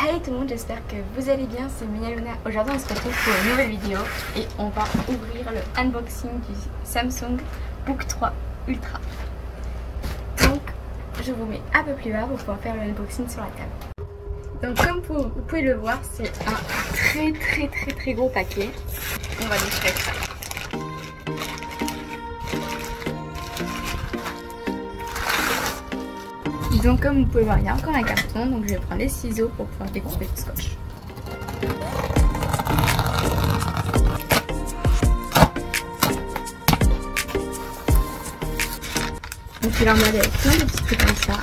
Hey tout le monde, j'espère que vous allez bien, c'est Mia Luna. Aujourd'hui on se retrouve pour une nouvelle vidéo et on va ouvrir le unboxing du Samsung Book 3 Ultra. Donc je vous mets un peu plus bas pour pouvoir faire l'unboxing sur la table. Donc comme vous pouvez le voir, c'est un très gros paquet. On va déchirer ça. Donc comme vous pouvez voir, il y a encore un carton, donc je vais prendre les ciseaux pour pouvoir découper le scotch. Donc il est emballé avec plein de petits trucs comme ça.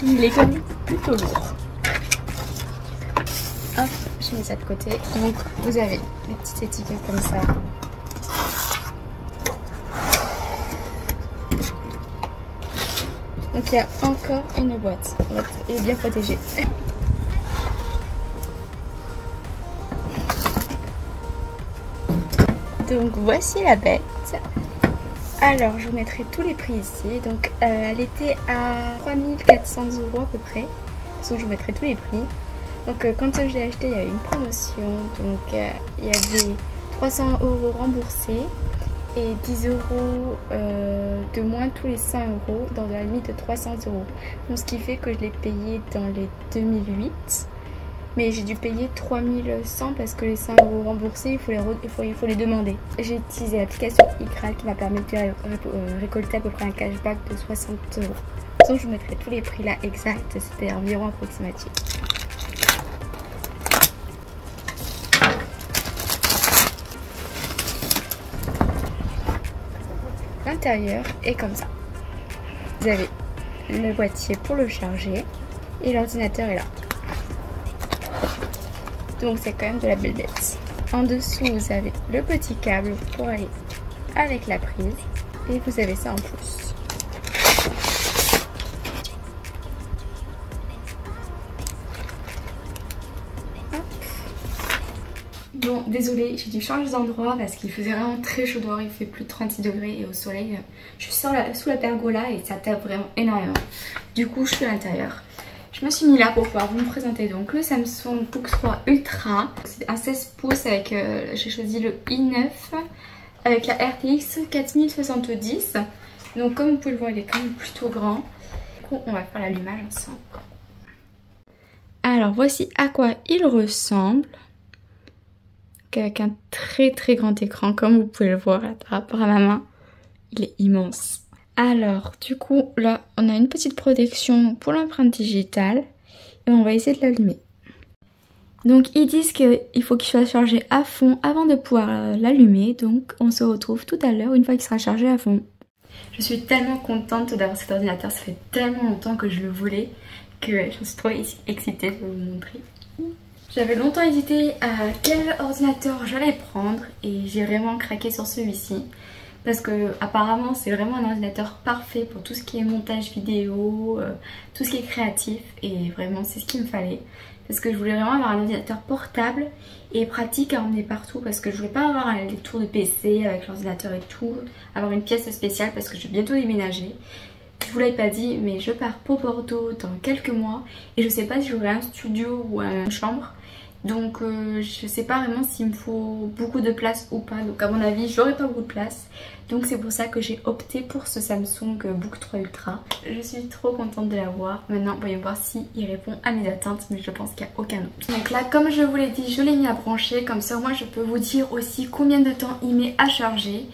Il est quand même plutôt lourd. Hop, je mets ça de côté. Donc vous avez les petites étiquettes comme ça. Donc il y a encore une boîte. Elle est bien protégée. Donc voici la bête. Alors je vous mettrai tous les prix ici. Donc elle était à 3400 € à peu près. Donc je vous mettrai tous les prix. Donc quand je l'ai acheté, il y avait une promotion. Donc il y avait 300 € remboursés et 10 € de moins tous les 100 € dans la limite de 300 €. Donc ce qui fait que je l'ai payé dans les 2008. Mais j'ai dû payer 3100 parce que les 100 € remboursés, il faut les demander. J'ai utilisé l'application iCral qui m'a permis de récolter à peu près un cashback de 60 €. Donc je vous mettrai tous les prix là exacts, c'était environ approximatif. L'intérieur est comme ça. Vous avez le boîtier pour le charger et l'ordinateur est là. Donc c'est quand même de la belle bête. En dessous vous avez le petit câble pour aller avec la prise et vous avez ça en plus. Bon, désolée, j'ai dû changer d'endroit parce qu'il faisait vraiment très chaud dehors, il fait plus de 36 degrés et au soleil, je suis sous la pergola et ça tape vraiment énormément. Du coup, je suis à l'intérieur. Je me suis mis là pour pouvoir vous présenter donc le Samsung Book 3 Ultra. C'est un 16 pouces avec, j'ai choisi le i9 avec la RTX 4070. Donc comme vous pouvez le voir, il est quand même plutôt grand. Du coup, on va faire l'allumage ensemble. Alors voici à quoi il ressemble. Avec un très grand écran comme vous pouvez le voir là, par rapport à ma main, il est immense. Alors du coup là on a une petite protection pour l'empreinte digitale et on va essayer de l'allumer. Donc ils disent qu'il faut qu'il soit chargé à fond avant de pouvoir l'allumer, donc on se retrouve tout à l'heure une fois qu'il sera chargé à fond. Je suis tellement contente d'avoir cet ordinateur, ça fait tellement longtemps que je le voulais que je suis trop excitée de vous montrer. J'avais longtemps hésité à quel ordinateur j'allais prendre et j'ai vraiment craqué sur celui-ci. Parce que apparemment c'est vraiment un ordinateur parfait pour tout ce qui est montage vidéo, tout ce qui est créatif et vraiment c'est ce qu'il me fallait. Parce que je voulais vraiment avoir un ordinateur portable et pratique à emmener partout parce que je voulais pas avoir un lecteur de PC avec l'ordinateur et tout, avoir une pièce spéciale parce que je vais bientôt déménager. Je vous l'avais pas dit mais je pars pour Bordeaux dans quelques mois et je sais pas si j'aurai un studio ou une chambre. Donc je sais pas vraiment s'il me faut beaucoup de place ou pas. Donc à mon avis j'aurai pas beaucoup de place. Donc c'est pour ça que j'ai opté pour ce Samsung Book 3 Ultra. Je suis trop contente de l'avoir. Maintenant voyons voir s'il répond à mes attentes. Mais je pense qu'il n'y a aucun doute. Donc là comme je vous l'ai dit, je l'ai mis à brancher. Comme ça moi je peux vous dire aussi combien de temps il met à charger.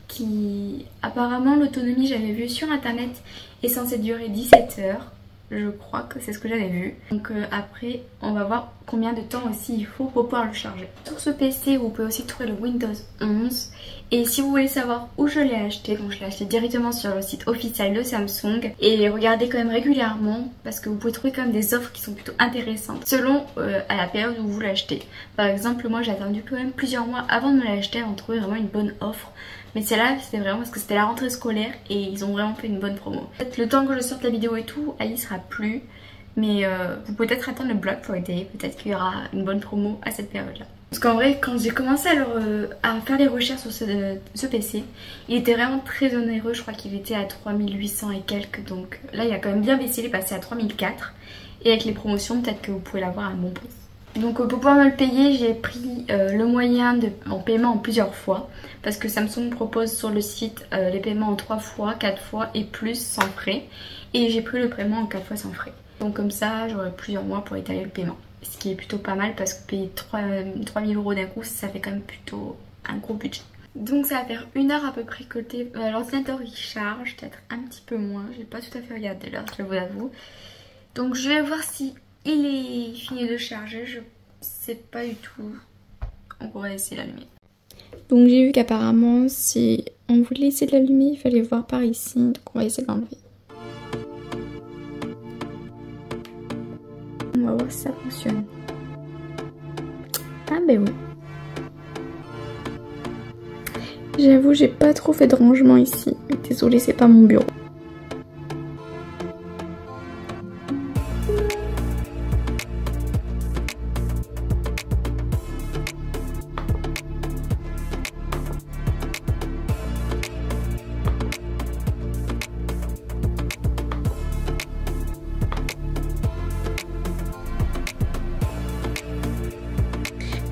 Qui apparemment l'autonomie j'avais vu sur internet est censée durer 17 heures. Je crois que c'est ce que j'avais vu. Donc après on va voir combien de temps aussi il faut pour pouvoir le charger. Sur ce PC vous pouvez aussi trouver le Windows 11. Et si vous voulez savoir où je l'ai acheté, donc je l'ai acheté directement sur le site officiel de Samsung. Et regardez quand même régulièrement parce que vous pouvez trouver quand même des offres qui sont plutôt intéressantes selon à la période où vous l'achetez. Par exemple moi j'ai attendu quand même plusieurs mois avant de me l'acheter avant de trouver vraiment une bonne offre. Mais celle-là c'était vraiment parce que c'était la rentrée scolaire et ils ont vraiment fait une bonne promo. Peut-être le temps que je sorte la vidéo et tout, elle y sera plus. Mais vous pouvez peut-être attendre le Black Friday, peut-être qu'il y aura une bonne promo à cette période-là. Parce qu'en vrai, quand j'ai commencé à faire les recherches sur ce PC, il était vraiment très onéreux. Je crois qu'il était à 3800 et quelques. Donc là, il a quand même bien baissé, il est passé à 3004. Et avec les promotions, peut-être que vous pouvez l'avoir à un bon prix. Donc pour pouvoir me le payer, j'ai pris le moyen en paiement en plusieurs fois. Parce que Samsung propose sur le site les paiements en 3 fois, 4 fois et plus sans frais. Et j'ai pris le paiement en 4 fois sans frais. Donc comme ça, j'aurai plusieurs mois pour étaler le paiement. Ce qui est plutôt pas mal parce que payer 3000 € d'un coup, ça fait quand même plutôt un gros budget. Donc ça va faire 1 heure à peu près que l'ordinateur il charge, peut-être un petit peu moins. J'ai pas tout à fait regardé l'heure, je vous avoue. Donc je vais voir si il est fini de charger. Je sais pas du tout. On va essayer d'allumer. Donc j'ai vu qu'apparemment si on voulait essayer de l'allumer, il fallait voir par ici. Donc on va essayer de l'enlever. On va voir si ça fonctionne. Ah ben oui. J'avoue, j'ai pas trop fait de rangement ici. Désolée, c'est pas mon bureau.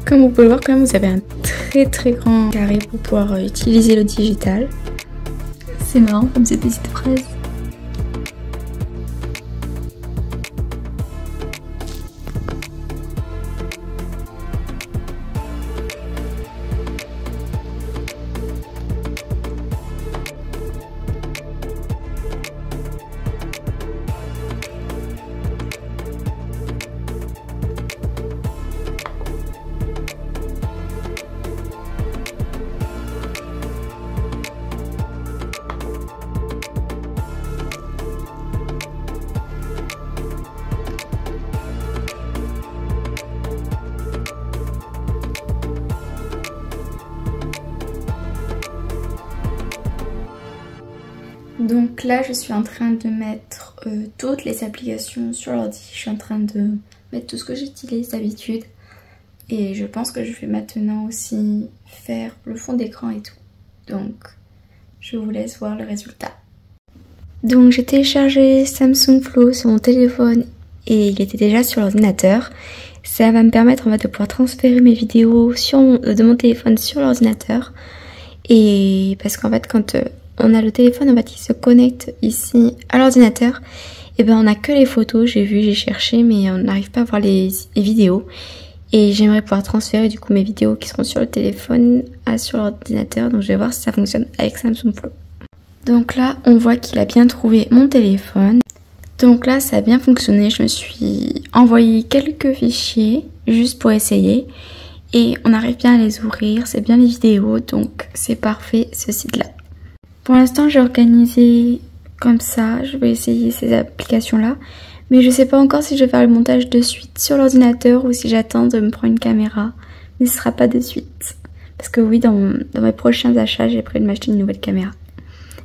Comme vous pouvez le voir, quand même, vous avez un très grand carré pour pouvoir utiliser le digital. C'est marrant comme ces petites fraises. Donc là, je suis en train de mettre toutes les applications sur l'ordi. Je suis en train de mettre tout ce que j'utilise d'habitude. Et je pense que je vais maintenant aussi faire le fond d'écran et tout. Donc, je vous laisse voir le résultat. Donc j'ai téléchargé Samsung Flow sur mon téléphone et il était déjà sur l'ordinateur. Ça va me permettre en fait de pouvoir transférer mes vidéos de mon téléphone sur l'ordinateur. Et parce qu'en fait quand on a le téléphone en fait qui se connecte ici à l'ordinateur, et ben on a que les photos, j'ai cherché mais on n'arrive pas à voir les vidéos. Et j'aimerais pouvoir transférer du coup mes vidéos qui seront sur le téléphone sur l'ordinateur. Donc je vais voir si ça fonctionne avec Samsung Flow. Donc là on voit qu'il a bien trouvé mon téléphone. Donc là ça a bien fonctionné, je me suis envoyé quelques fichiers juste pour essayer. Et on arrive bien à les ouvrir, c'est bien les vidéos, donc c'est parfait ce site là. Pour l'instant j'ai organisé comme ça, je vais essayer ces applications là. Mais je sais pas encore si je vais faire le montage de suite sur l'ordinateur ou si j'attends de me prendre une caméra. Mais ce sera pas de suite. Parce que oui, dans mes prochains achats, j'ai prévu de m'acheter une nouvelle caméra.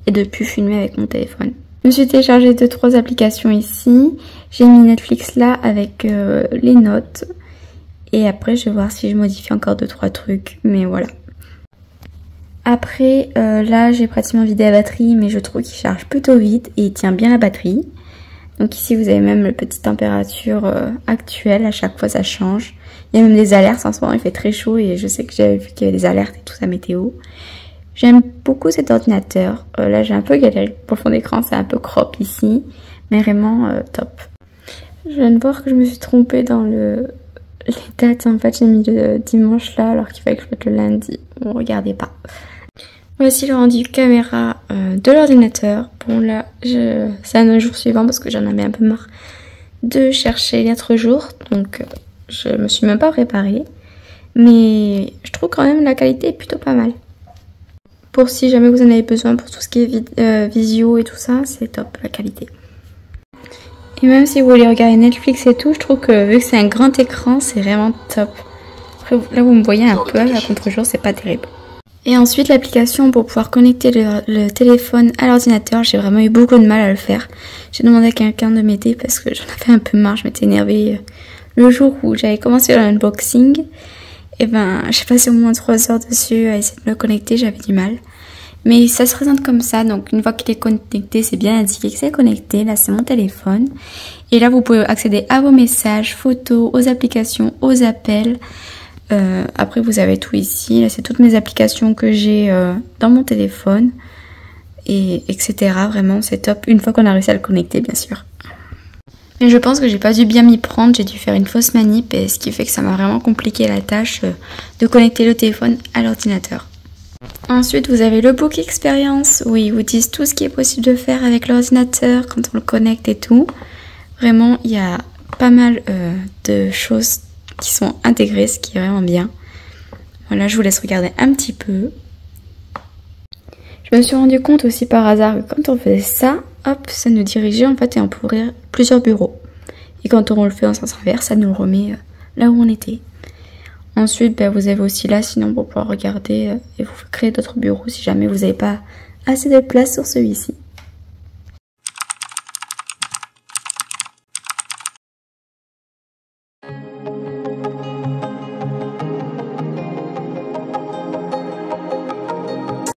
Et de plus filmer avec mon téléphone. Je me suis téléchargé 2-3 applications ici. J'ai mis Netflix là avec les notes. Et après, je vais voir si je modifie encore 2-3 trucs. Mais voilà. Après, là, j'ai pratiquement vidé la batterie. Mais je trouve qu'il charge plutôt vite et il tient bien la batterie. Donc ici vous avez même la petite température actuelle, à chaque fois ça change. Il y a même des alertes, en ce moment il fait très chaud et je sais que j'avais vu qu'il y avait des alertes et tout ça météo. J'aime beaucoup cet ordinateur, là j'ai un peu galéré pour le fond d'écran, c'est un peu crop ici, mais vraiment top. Je viens de voir que je me suis trompée dans les dates, en fait j'ai mis le dimanche là alors qu'il fallait que je mette le lundi, bon regardez pas. Voici le rendu caméra de l'ordinateur. Bon là, c'est un jour suivant parce que j'en avais un peu marre de chercher l'autre jour. Donc je me suis même pas préparée. Mais je trouve quand même la qualité est plutôt pas mal. Pour si jamais vous en avez besoin pour tout ce qui est visio et tout ça, c'est top la qualité. Et même si vous voulez regarder Netflix et tout, je trouve que vu que c'est un grand écran, c'est vraiment top. Après là vous me voyez un peu à contre-jour, c'est pas terrible. Et ensuite l'application pour pouvoir connecter le téléphone à l'ordinateur, j'ai vraiment eu beaucoup de mal à le faire. J'ai demandé à quelqu'un de m'aider parce que j'en avais un peu marre, je m'étais énervée le jour où j'avais commencé l'unboxing. Et ben, j'ai passé au moins 3 heures dessus à essayer de me connecter, j'avais du mal. Mais ça se présente comme ça, donc une fois qu'il est connecté, c'est bien indiqué que c'est connecté. Là, c'est mon téléphone. Et là, vous pouvez accéder à vos messages, photos, aux applications, aux appels. Après, vous avez tout ici. Là, c'est toutes mes applications que j'ai dans mon téléphone. Et etc. Vraiment, c'est top. Une fois qu'on a réussi à le connecter, bien sûr. Mais je pense que j'ai pas dû bien m'y prendre. J'ai dû faire une fausse manip. Et ce qui fait que ça m'a vraiment compliqué la tâche de connecter le téléphone à l'ordinateur. Ensuite, vous avez le Book Experience où ils vous disent tout ce qui est possible de faire avec l'ordinateur quand on le connecte et tout. Vraiment, il y a pas mal de choses qui sont intégrées, ce qui est vraiment bien. Voilà, je vous laisse regarder un petit peu. Je me suis rendu compte aussi par hasard que quand on faisait ça, hop, ça nous dirigeait en fait et on peut ouvrir plusieurs bureaux. Et quand on le fait en sens inverse, ça nous remet là où on était. Ensuite, ben, vous avez aussi là, sinon pour pouvoir regarder et vous créer d'autres bureaux si jamais vous n'avez pas assez de place sur celui-ci.